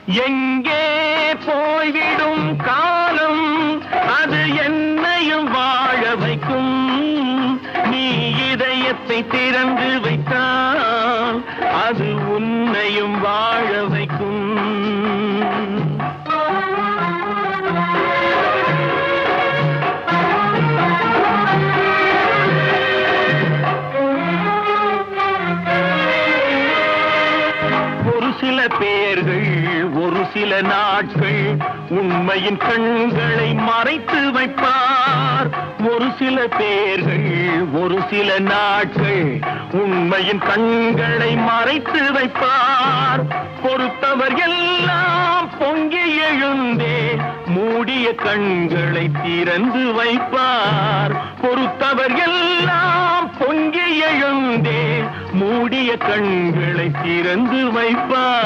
எங்கே போய்விடும் காலம் அது என்னையும் வாழ வைக்கும். நீ இதயத்தை திறந்து வைத்தால் அது உன்னையும் வாழ வைக்கும். ஒரு சில பேர்கள் ஒரு சில நாட்கள் உண்மையின் கண்களை மறைத்து வைப்பார். ஒரு சில பேர்கள் ஒரு சில நாட்கள் உண்மையின் கண்களை மறைத்து வைப்பார். பொறுத்தவர் எல்லாம் பொங்கி எழுந்தே மூடிய கண்களை திறந்து வைப்பார். பொறுத்தவர் எல்லாம் பொங்கி எழுந்தே மூடிய கண்களை திறந்து வைப்பார்.